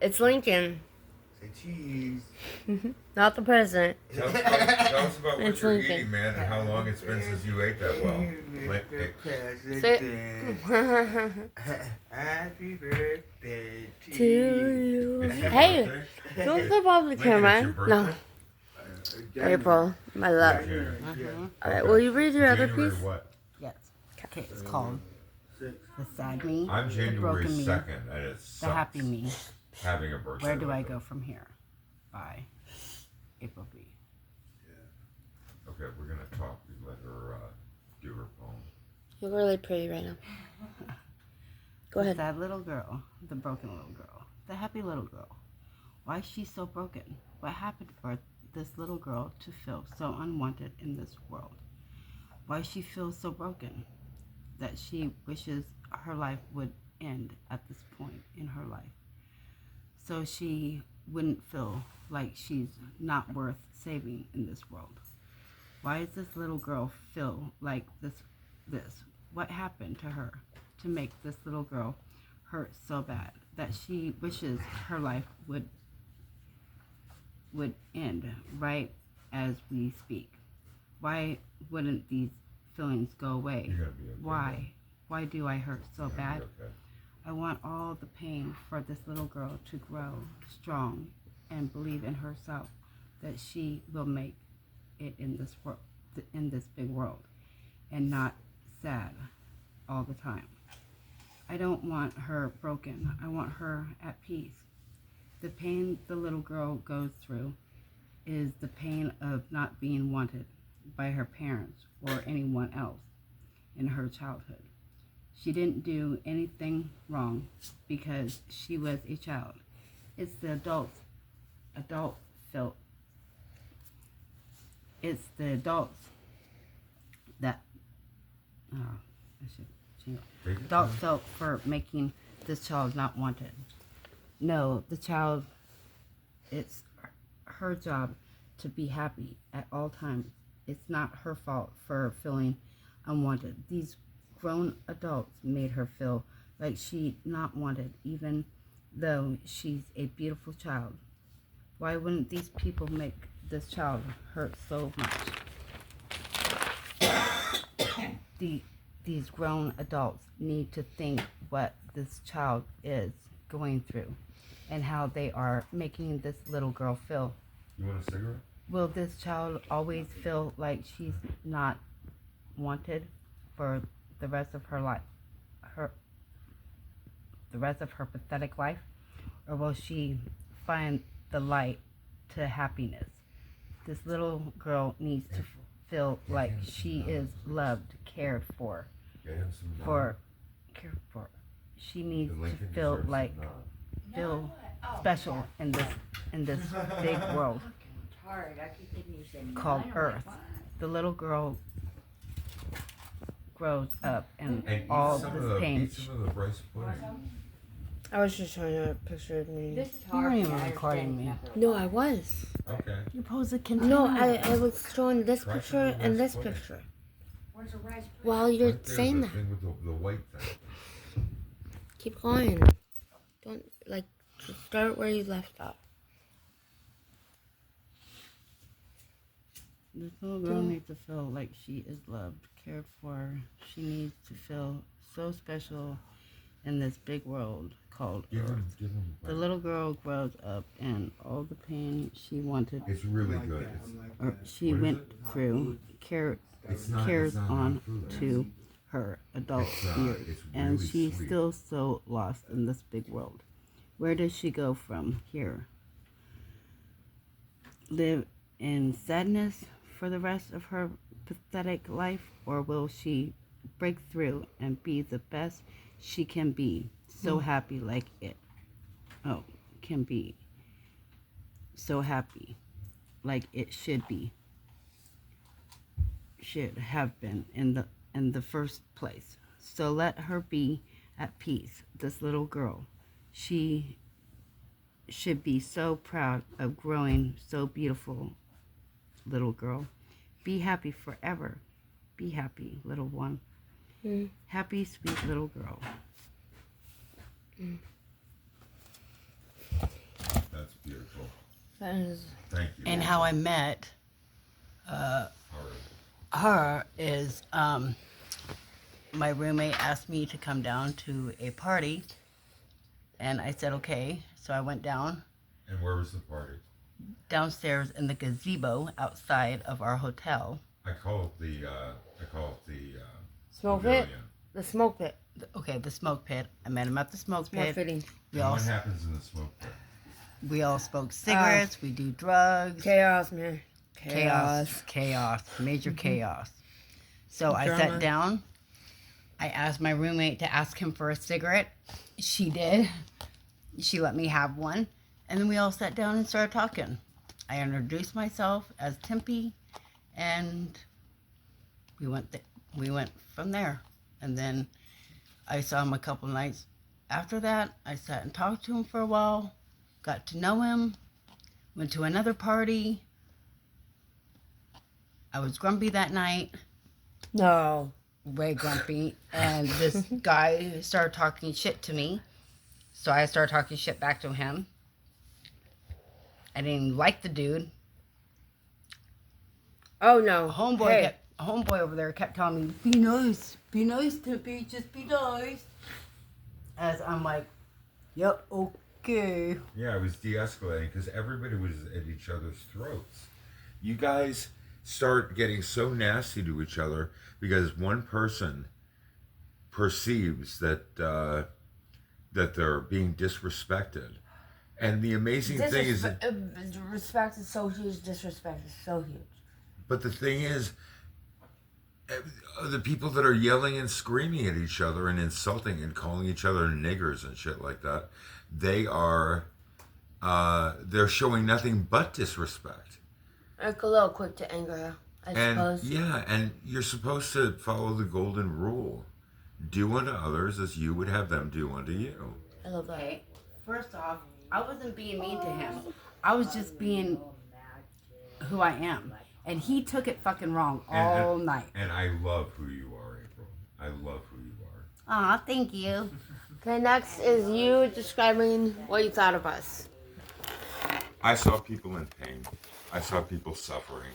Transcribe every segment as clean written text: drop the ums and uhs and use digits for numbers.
It's Lincoln. Say cheese. Not the president. Tell us about what It's you're Lincoln. eating, man, and how long it's been since you ate that well. Happy birthday To you. It's your Hey, birthday? don't flip off the Lincoln, camera. it's your No. birthday? April, my love. January. Alright, will you read your other January piece? what? Yes. Okay, it's called The Sad Me, I'm The January Broken Me, 2nd, and it The sucks Happy Me. having a birthday. Where do I like go that. from here? By April B. Okay, we're gonna talk. We let her do her poem. You're really pretty right now. Go ahead. That little girl, the broken little girl, the happy little girl. Why is she so broken? What happened for this little girl to feel so unwanted in this world? Why she feels so broken that she wishes her life would end at this point in her life, so she wouldn't feel like she's not worth saving in this world. Why does this little girl feel like this? What happened to her to make this little girl hurt so bad that she wishes her life would end right as we speak? Why wouldn't these feelings go away? You're gonna be okay. Why? Why do I hurt so You're gonna bad? be okay. I want all the pain for this little girl to grow strong and believe in herself that she will make it in this world, in this big world, and not sad all the time. I don't want her broken. I want her at peace. The pain the little girl goes through is the pain of not being wanted by her parents or anyone else in her childhood. She didn't do anything wrong because she was a child. It's the adults that adults felt for making this child not wanted. No, the child, it's her job to be happy at all times. It's not her fault for feeling unwanted. These grown adults made her feel like she not wanted, even though she's a beautiful child. Why wouldn't these people make this child hurt so much? These grown adults need to think what this child is going through and how they are making this little girl feel. You want a cigarette? Will this child always feel like she's not wanted for the rest of her life, the rest of her pathetic life, or will she find the light to happiness? This little girl needs to feel like she is loved, cared for. She needs to feel like special in this big world called Earth. The little girl grows up and all this pain. Eat some of the rice pudding. I was just showing you a picture of me. You weren't even recording me. No, I was. Okay. You're supposed to continue. No, I was showing this Try picture some of the and rice this pudding. picture. While you're Right there's saying the that, thing with the white thing. keep going. Don't, just start where you left off. This little girl needs to feel like she is loved, cared for. She needs to feel so special in this big world called Earth. Give him The little girl grows up and all the pain she wanted, It's really good. or she What is went it? through, carries It's not on food. to her adult years, it's and really she's sweet. still so lost in this big world. Where does she go from here? Live in sadness for the rest of her pathetic life, or will she break through and be the best she can be, so happy like it can be, so happy like it should have been in the first place? So let her be at peace, this little girl. She should be so proud of growing so beautiful, little girl. Be happy forever. Be happy, little one. Happy, sweet little girl. That is. Thank you. And how I met her is my roommate asked me to come down to a party, and I said okay. So I went down. And where was the party? Downstairs in the gazebo outside of our hotel. I call it the Smoke pit? pavilion. The smoke pit. Okay, the smoke pit. I met him at the smoke More pit. fitting. And what happens in the smoke pit? We all smoke cigarettes. We do drugs. Chaos, man. Chaos. Major chaos. So I Drama. sat down. I asked my roommate to ask him for a cigarette. She did. She let me have one. And then we all sat down and started talking. I introduced myself as Tempe, and we went from there. And then I saw him a couple nights after that. I sat and talked to him for a while, got to know him, went to another party. I was grumpy that night, No. way grumpy, and this guy started talking shit to me. So I started talking shit back to him. I didn't even like the dude. Oh no. Homeboy over there kept telling me, be nice, Tippy, just be nice. As I'm like, yep, okay. Yeah, it was de-escalating because everybody was at each other's throats. You guys start getting so nasty to each other because one person perceives that that they're being disrespected. And the amazing thing is that, respect is so huge, disrespect is so huge. but the thing is, the people that are yelling and screaming at each other and insulting and calling each other niggers and shit like that, they're showing nothing but disrespect. Like a little quick to anger, I suppose. Yeah, and you're supposed to follow the golden rule. Do unto others as you would have them do unto you. I love that. Okay, first off, I wasn't being mean to him. I was just being who I am. And he took it fucking wrong all night. And I love who you are, April. I love who you are. Aw, thank you. Okay, next is you describing what you thought of us. I saw people in pain. I saw people suffering.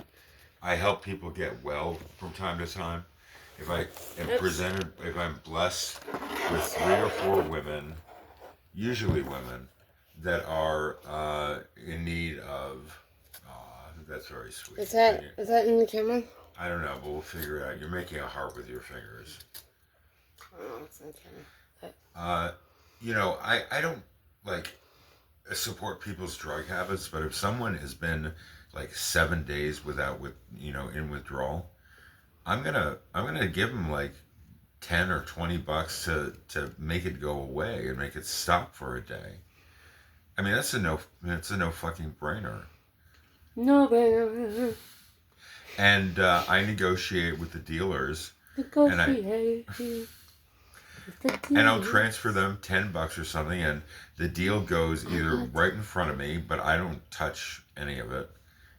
I help people get well from time to time. If I'm blessed with 3 or 4 women, usually women, that are in need of, that's very sweet. Is that in the camera? I don't know, but we'll figure it out. You're making a heart with your fingers. Oh, it's in the camera. I don't support people's drug habits, but if someone has been like 7 days in withdrawal, I'm gonna give them like $10 or $20 to make it go away and make it stop for a day. I mean, that's a no fucking brainer. No, baby. And I negotiate with the dealers. And I'll transfer them $10 or something, and the deal goes either right in front of me, but I don't touch any of it,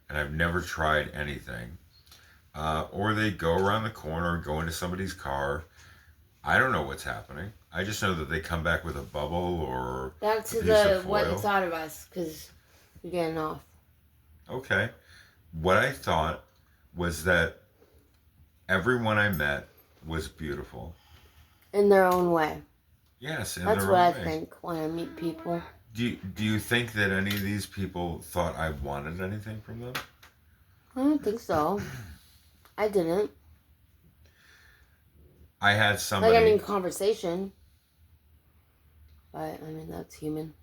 and I've never tried anything. Or they go around the corner, go into somebody's car. I don't know what's happening. I just know that they come back with a bubble or back to a piece of what foil. you thought of us, because we're getting off. Okay. What I thought was that everyone I met was beautiful. In their own way. Yes, in That's their what I own way. think when I meet people. Do you think that any of these people thought I wanted anything from them? I don't think so. I didn't. I had somebody... conversation. But, that's human.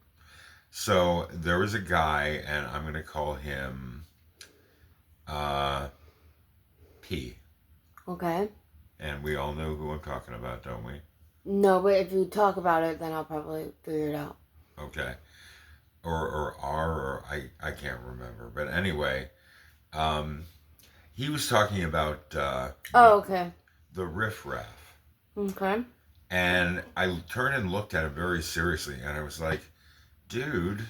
So, there was a guy, and I'm going to call him P. Okay. And we all know who I'm talking about, don't we? No, but if you talk about it, then I'll probably figure it out. Okay. Or R, or I can't remember. But anyway, he was talking about Okay. the riffraff. Okay. And I turned and looked at him very seriously, and I was like, dude,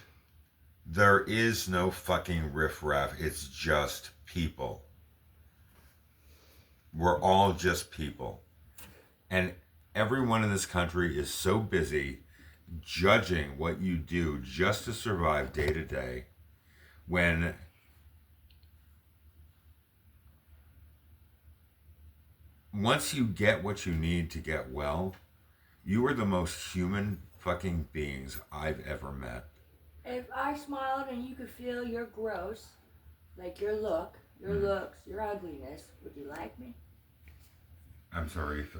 there is no fucking riffraff. It's just people. We're all just people. And everyone in this country is so busy judging what you do just to survive day to day, when once you get what you need to get well, you are the most human fucking beings I've ever met. If I smiled and you could feel your gross, like your look, your looks, your ugliness, would you like me? I'm sorry If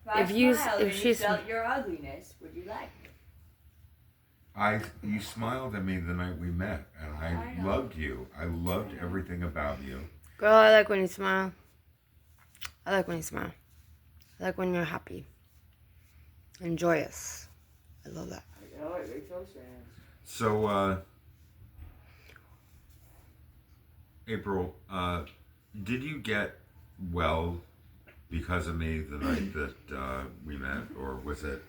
I If you- smiled if and you she's- felt your ugliness, would you like me? you smiled at me the night we met, and I I know. loved you. I loved everything about you. Girl, I like when you smile. I like when you smile. I like when you're happy and joyous. I love that. I know, it makes no sense. So, April, did you get well because of me the night that we met, or was it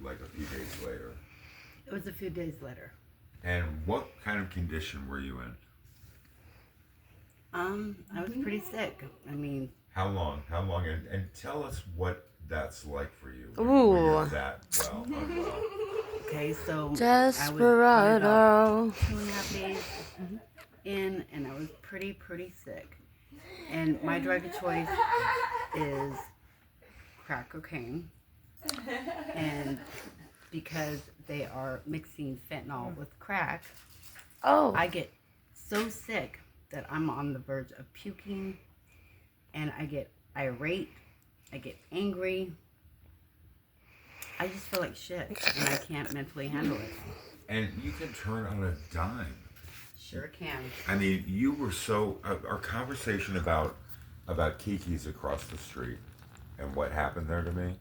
like a few days later? It was a few days later. And what kind of condition were you in? I was pretty sick. I mean, How long? And tell us what that's like for you. Ooh. When you're that well, unwell. okay, so Desperado. I was 2.5 days in, and I was pretty sick. And my drug of choice is crack cocaine. And because they are mixing fentanyl with crack, Oh. I get so sick that I'm on the verge of puking, and I get irate, I get angry. I just feel like shit, and I can't mentally handle it. And you can turn on a dime. Sure can. I mean, you were so. Our conversation about Kiki's across the street and what happened there to me.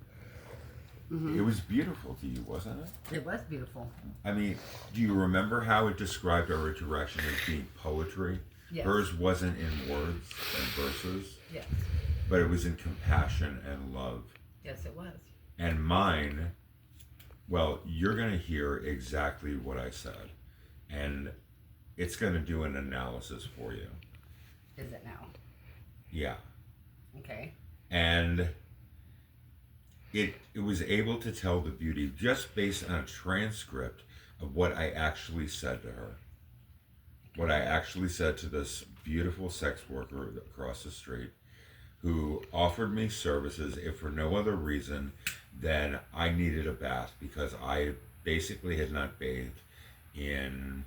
It was beautiful to you, wasn't it? It was beautiful. I mean, do you remember how it described our interaction as being poetry? Yes. Hers wasn't in words and verses, Yes. but it was in compassion and love. Yes, it was. And mine, well, you're going to hear exactly what I said. And it's going to do an analysis for you. Is it now? Yeah. Okay. And it was able to tell the beauty just based on a transcript of what I actually said to her. What I actually said to this beautiful sex worker across the street who offered me services if for no other reason than I needed a bath because I basically had not bathed in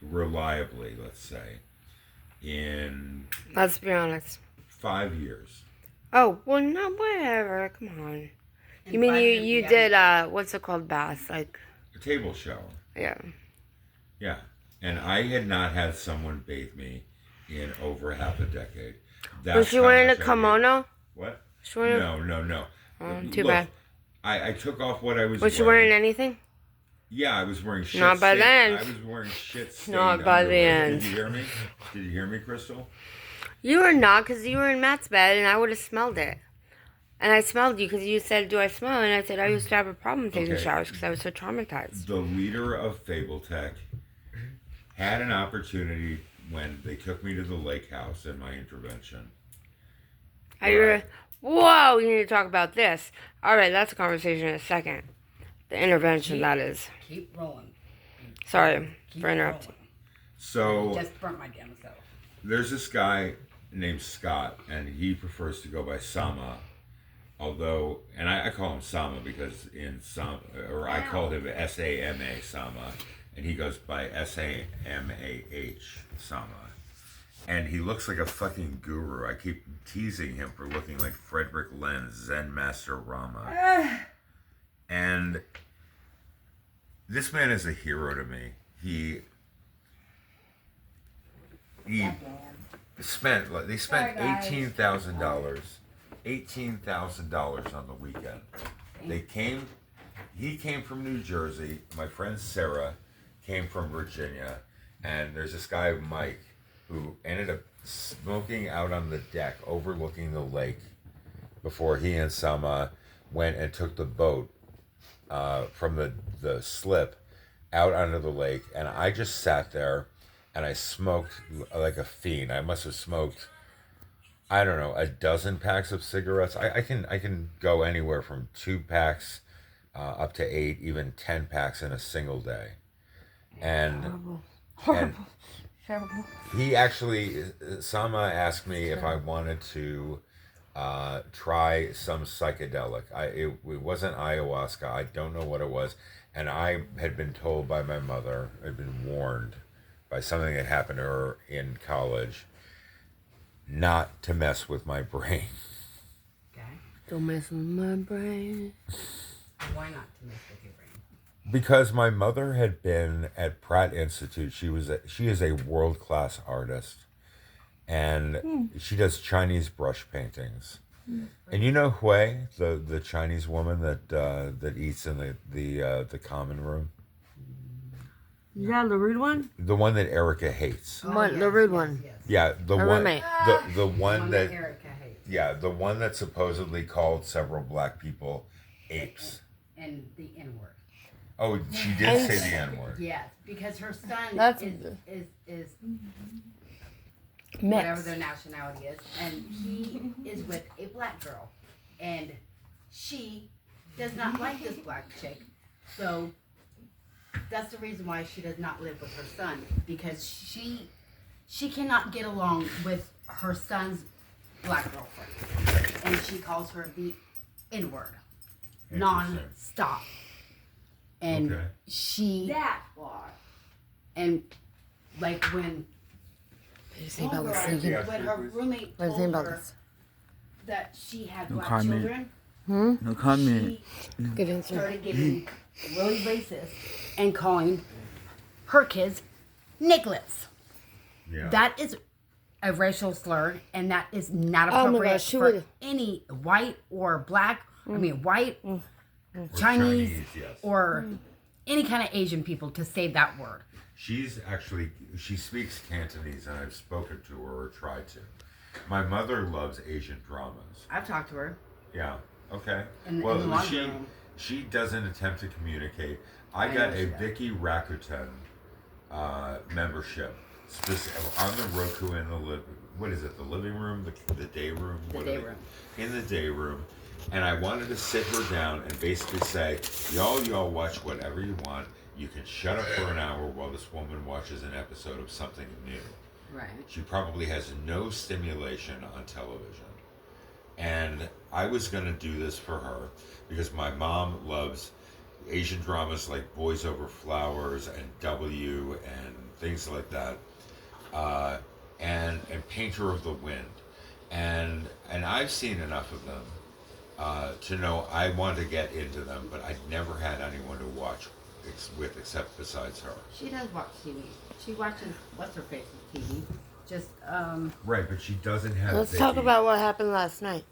reliably, let's say, in Let's be honest. 5 years. Oh, well, no, whatever. Come on. And You mean five years you we did, haven't- what's it called, bath? Like, A table shower. yeah. Yeah. And I had not had someone bathe me in over half a decade. That's Was she how wearing a much I kimono? needed- What? She wearing No. too Look, bad. I took off what I was Was she wearing anything? Yeah, I was wearing shit. Not by the stained- end. I was wearing shit stained Not by the underwear. end. Did you hear me? Did you hear me, Crystal? You were not, because you were in Matt's bed, and I would have smelled it. And I smelled you, because you said, do I smell? And I said, I used to have a problem taking Okay. showers, because I was so traumatized. The leader of Fabletech had an opportunity when they took me to the lake house in my intervention. Whoa, you need to talk about this. All right, that's a conversation in a second. The intervention, that is. Keep rolling. Sorry Keep for interrupting. rolling. So Just burnt my damn self. there's this guy named Scott, and he prefers to go by Sama. Although, and I call him Sama because I called him S-A-M-A, Sama, and he goes by S-A-M-A-H, Sama. And he looks like a fucking guru. I keep teasing him for looking like Frederick Lenz, Zen Master Rama. And this man is a hero to me. They spent $18,000 on the weekend. He came from New Jersey. My friend Sarah came from Virginia, and there's this guy Mike who ended up smoking out on the deck overlooking the lake before he and Sama went and took the boat from the slip out onto the lake, and I just sat there and I smoked like a fiend. I must have smoked, I don't know, a dozen packs of cigarettes. I can go anywhere from 2 packs up to 8, even 10 packs in a single day. And Horrible. He actually, Sama asked me if I wanted to try some psychedelic. It wasn't ayahuasca. I don't know what it was. And I had been told by my mother, had been warned by something that happened to her in college, not to mess with my brain. Okay. Don't mess with my brain. Why not to mess with your brain? Because my mother had been at Pratt Institute. She is a world-class artist. And she does Chinese brush paintings. And you know Hui, the Chinese woman that eats in the common room? Yeah, the rude one? The one that Erica hates. The rude one. Yes. Yeah, the Her one roommate. the one that Erica hates. yeah, the one that supposedly called several black people apes. And the N word. Oh, she did say the N-word. Yes, because her son That's- is Mixed. whatever their nationality is, and he is with a black girl, and she does not like this black chick, so that's the reason why she does not live with her son, because she cannot get along with her son's black girlfriend, and she calls her the N-word non-stop, and Okay. she That's why. and like when What do you say about this? homegirl- Yeah. when her roommate What do you told say about her this? that she had No black comment. children, No comment. she Good answer. started getting really racist and calling her kids Nicholas. Yeah. That is a racial slur, and that is not Oh my appropriate gosh, she for would- any white or black. I mean, white, Or Chinese, yes. or any kind of Asian people to say that word. She speaks Cantonese, and I've spoken to her or tried to. My mother loves Asian dramas. I've talked to her. Yeah. Okay. In the Well, laundry room. she doesn't attempt to communicate. I I got know a she does. Vicky Rakuten membership on the Roku in the what is it? The living room, the day room, The What day are they- room. in the day room. And I wanted to sit her down and basically say, y'all watch whatever you want. You can shut up for an hour while this woman watches an episode of something new. Right. She probably has no stimulation on television. And I was going to do this for her because my mom loves Asian dramas like Boys Over Flowers and W and things like that. And Painter of the Wind. And I've seen enough of them to know I want to get into them, but I never had anyone to watch with except besides her. She does watch TV. She watches what's her face TV. Just Right, but she doesn't have. Let's Vicky talk about what happened last night.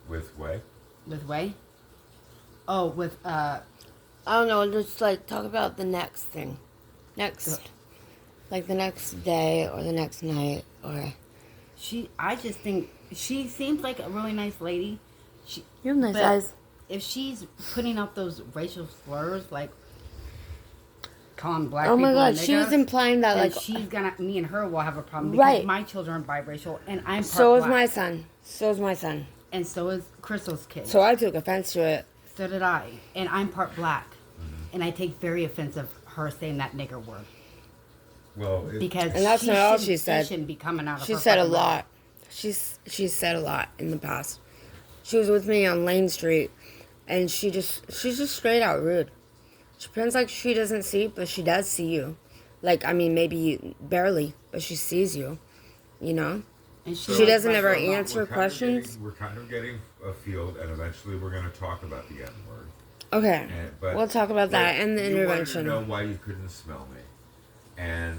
with Way. with Way. Oh, with I don't know, just like talk about the next thing. Like the next day or the next night or. I just think she seems like a really nice lady. You have nice But- eyes. If she's putting out those racial slurs like calling black Oh people my god, niggas, she was implying that then like. she's gonna. Me and her will have a problem because Right. my children are biracial and I'm part So is black. my son. So is my son. And so is Crystal's kid. So I took offense to it. So did I. And I'm part black. And I take very offensive her saying that nigger word. Well, Because And that's not all she it said. shouldn't be coming out of She her said a fucking mouth. lot. She's said a lot in the past. She was with me on Lane Street, and she's just straight out rude. She pretends like she doesn't see, but she does see you. Like, I mean, maybe barely, but she sees you. You know. And She doesn't ever a lot. answer questions. We're kind of getting afield, and eventually we're going to talk about the N word. Okay, But we'll talk about that but and the you intervention. wanted to know why you couldn't smell me, and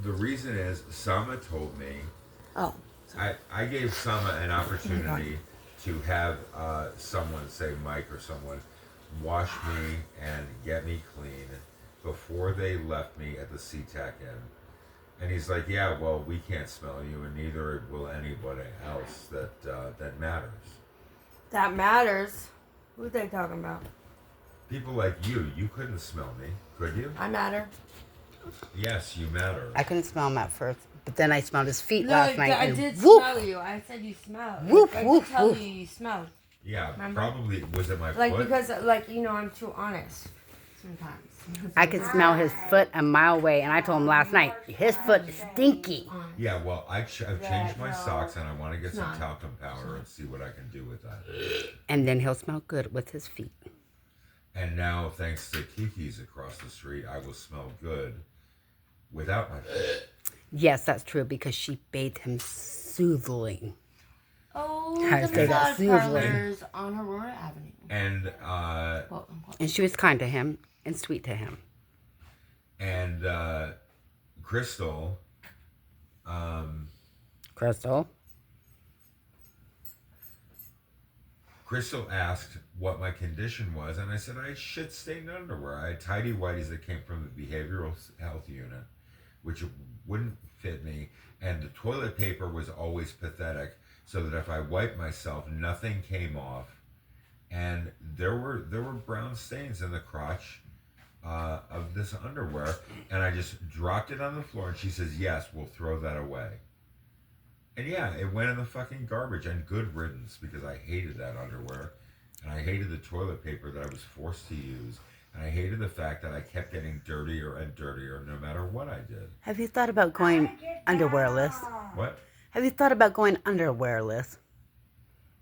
the reason is Sama told me. Oh, I gave Sama an opportunity to have someone, say Mike or someone, wash me and get me clean before they left me at the SeaTac Inn. And he's like, yeah, well, we can't smell you, and neither will anybody else that matters. that matters. Who are they talking about? People like you couldn't smell me, could you? I matter. Yes, you matter. I couldn't smell him at first, but then I smelled his feet No, last night. I and did whoop, smell you. I said you smelled. Whoop, I whoop, did tell whoop. you you smelled. Yeah, Remember? probably was it my Like foot? because like you know I'm too honest. sometimes. I could smell his foot a mile away, and I told him last night, his foot is stinky. Yeah, well, I've changed my socks, and I want to get some talcum powder and see what I can do with that. And then he'll smell good with his feet. And now, thanks to Kiki's across the street, I will smell good without my feet. Yes, that's true, because she bathed him soothingly. Oh, I the say that massage seriously. parlors on Aurora Avenue. And Quote, unquote. And she was kind to him and sweet to him. Crystal, Crystal asked what my condition was, and I said I had shit-stained underwear. I had tidy whities that came from the behavioral health unit, which wouldn't fit me, and the toilet paper was always pathetic, so that if I wiped myself, nothing came off, and there were brown stains in the crotch of this underwear, and I just dropped it on the floor, and she says, "Yes, we'll throw that away." And yeah, it went in the fucking garbage, and good riddance, because I hated that underwear, and I hated the toilet paper that I was forced to use, and I hated the fact that I kept getting dirtier and dirtier no matter what I did. Have you thought about going underwearless? What? Have you thought about going underwearless?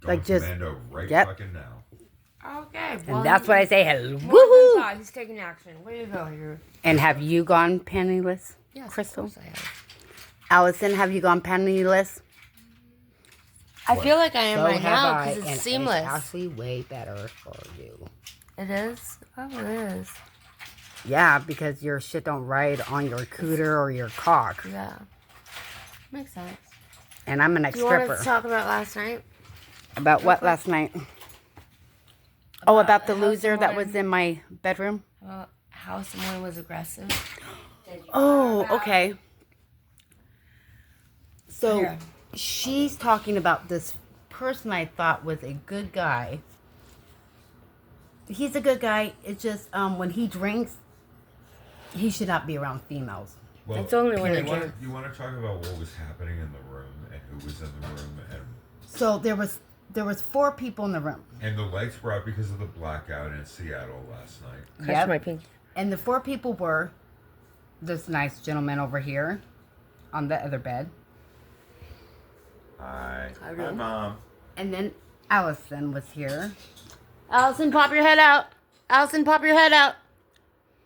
Going Like just- commando right yep. fucking now. Okay. And that's what I say, Woohoo! woohoo! He's taking action. Way to go, here. And have you gone pantyless, Yes, Crystal? of course I have. Allison, have you gone pantyless? I feel like I am So right have now I, because and it's seamless. It's actually way better for you. It is? Oh, it is. Yeah, because your shit don't ride on your cooter or your cock. Yeah. Makes sense. And I'm an Do you want ex-stripper. to talk about last night? About what last night? Oh, about the how loser that was someone- in my bedroom? About how someone was aggressive? Oh, okay. So Yeah. she's talking about this person I thought was a good guy. He's a good guy. It's just when he drinks, he should not be around females. Well, It's only when you you want drink. you want to talk about what was happening in the room and who was in the room So there was 4 people in the room. and the lights were out because of the blackout in Seattle last night. Catch my pinky. And the 4 people were this nice gentleman over here on the other bed. Hi, Mom. Mom. And then Allison was here. Allison, pop your head out. Allison, pop your head out.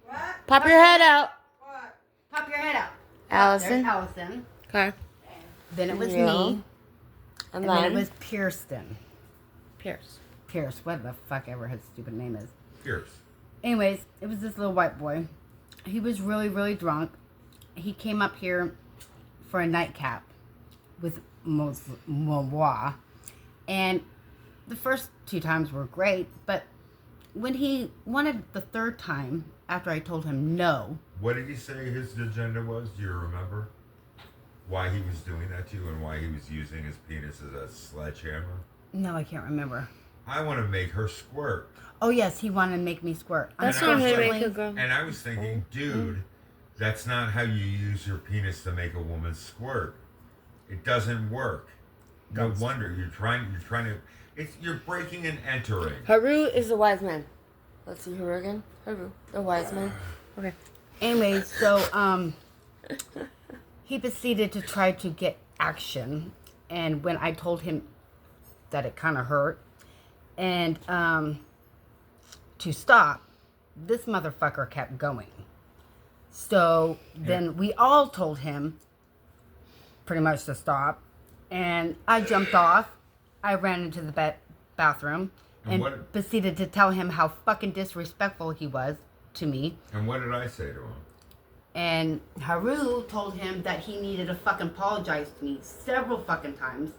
What? Pop your head out. What? Pop your head out. Allison. There's Allison. Okay. Then it was Yeah. me. And And then then it was Pierceton. Pierce. Pierce, what the fuck ever his stupid name is. Pierce. Anyways, it was this little white boy. He was really, really drunk. He came up here for a nightcap with moi. And the first 2 times were great, but when he wanted the 3rd time, after I told him no, What did he say his agenda was? Do you remember? Why he was doing that to you and why he was using his penis as a sledgehammer? no, I can't remember. I want to make her squirt. Oh yes, he wanted to make me squirt. That's And I not how was you like- make a girl. And I was thinking, dude, that's not how you use your penis to make a woman squirt. It doesn't work. No wonder you're trying to. You're breaking and entering. Haru is the wise man. Let's see Haru again. Haru, the wise man. Okay. Anyway, so he proceeded to try to get action, and when I told him that it kind of hurt, and to stop, this motherfucker kept going. So then we all told him pretty much to stop, and I jumped off. I ran into the bathroom And and what- proceeded to tell him how fucking disrespectful he was to me. And what did I say to him? And Haru told him that he needed to fucking apologize to me several fucking times.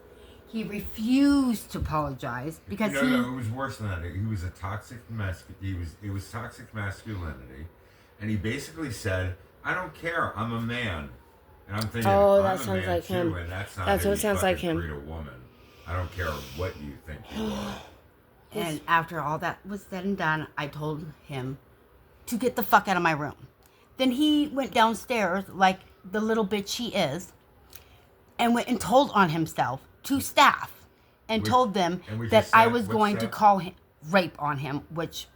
He refused to apologize because No, it was worse than that. He was a toxic it was toxic masculinity, and he basically said, "I don't care. I'm a man." And I'm thinking, Oh, I'm that a sounds man like too, him. and that's not That's how what you sounds like fucking him. treat a woman. I don't care what you think you are. And after all that was said and done, I told him to get the fuck out of my room. Then he went downstairs like the little bitch he is and went and told on himself to staff and We- told them and we that just I said, was what going to staff? call him rape on him, which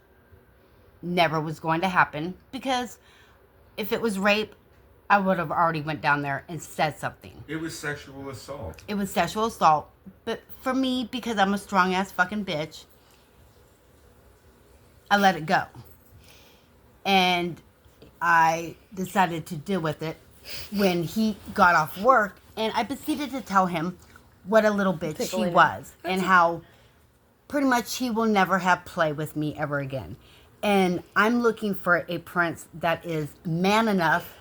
never was going to happen, because if it was rape, I would have already went down there and said something. It was sexual assault. It was sexual assault. But for me, because I'm a strong-ass fucking bitch, I let it go. And I decided to deal with it when he got off work. And I proceeded to tell him what a little bitch he was. And how pretty much he will never have play with me ever again. And I'm looking for a prince that is man enough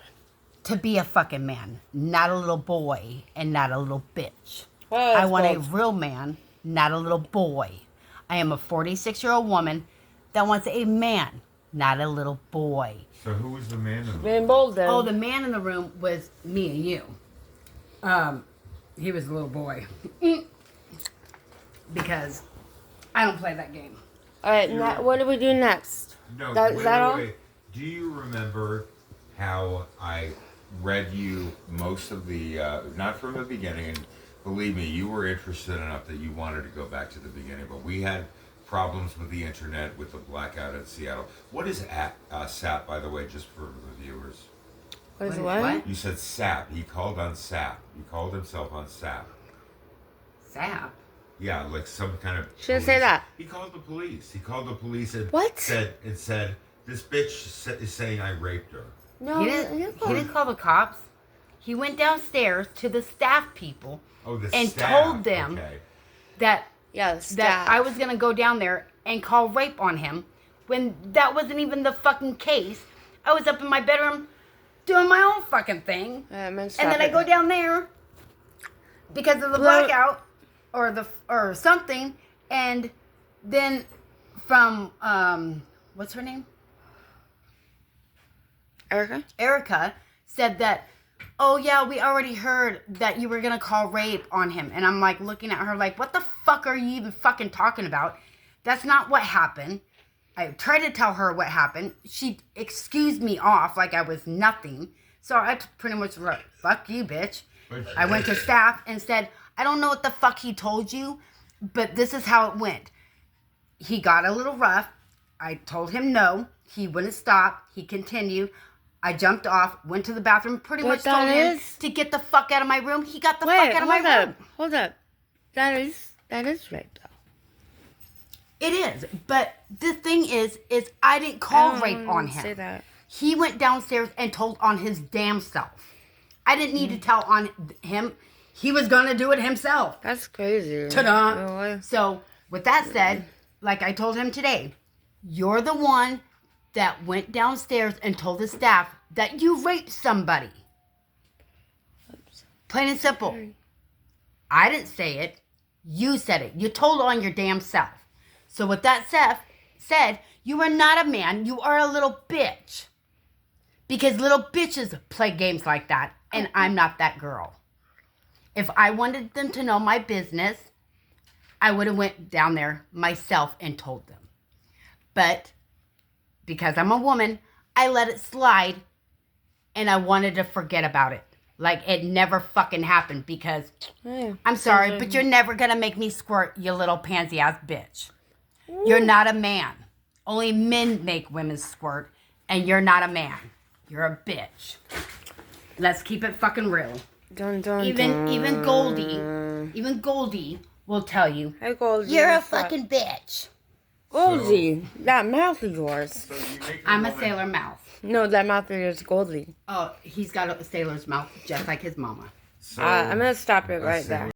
to be a fucking man. Not a little boy and not a little bitch. Well, I want a real man, not a little boy. I am a 46-year-old woman that wants a man, not a little boy. So who was the man in the room? Being bold then. Oh, the man in the room was me and you. He was a little boy. Because I don't play that game. Alright, what do we do next? No, Is that all? Do you remember how I read you most of the, not from the beginning, and believe me, you were interested enough that you wanted to go back to the beginning, but we had problems with the internet, with the blackout in Seattle. What is SAP, by the way, just for the viewers? What is what? You said SAP. He called on SAP. He called himself on SAP. Sap? Yeah, like some kind of. Shouldn't say that. He called the police. He called the police and What? said this bitch is saying I raped her. No, He didn't call the cops. He went downstairs to the staff people Oh, the and staff. told them Okay. that yeah, that I was gonna go down there and call rape on him, when that wasn't even the fucking case. I was up in my bedroom doing my own fucking thing, and then I go down there because of the blackout or something, and then from what's her name? Erica said that, oh yeah, we already heard that you were gonna call rape on him. And I'm like looking at her like, what the fuck are you even fucking talking about? That's not what happened. I tried to tell her what happened. She excused me off like I was nothing. So I pretty much was like, fuck you, bitch. I went to staff and said, I don't know what the fuck he told you, but this is how it went. He got a little rough. I told him no. He wouldn't stop. He continued. I jumped off, went to the bathroom, pretty much told him to get the fuck out of my room. He got the fuck out of my room. Hold up. That is rape, though. It is. But the thing is I didn't call rape on him. Say that. He went downstairs and told on his damn self. I didn't need to tell on him. He was going to do it himself. That's crazy. Ta-da. Really? So, with that said, like I told him today, you're the one that went downstairs and told the staff that you raped somebody. Plain and simple. I didn't say it. You said it. You told on your damn self. So with that said, you are not a man. You are a little bitch. Because little bitches play games like that. And I'm not that girl. If I wanted them to know my business, I would have went down there myself and told them. But because I'm a woman, I let it slide, and I wanted to forget about it. Like it never fucking happened, because I'm sorry, but you're never going to make me squirt, you little pansy-ass bitch. You're not a man. Only men make women squirt, and you're not a man. You're a bitch. Let's keep it fucking real. Even Goldie will tell you, Hey, Goldie. you're a fucking bitch. Goldie. That mouth of yours. So you make I'm a sailor mouth. No, that mouth of yours is Goldie. Oh, he's got a sailor's mouth just like his mama. So I'm going to stop it a right sailor there.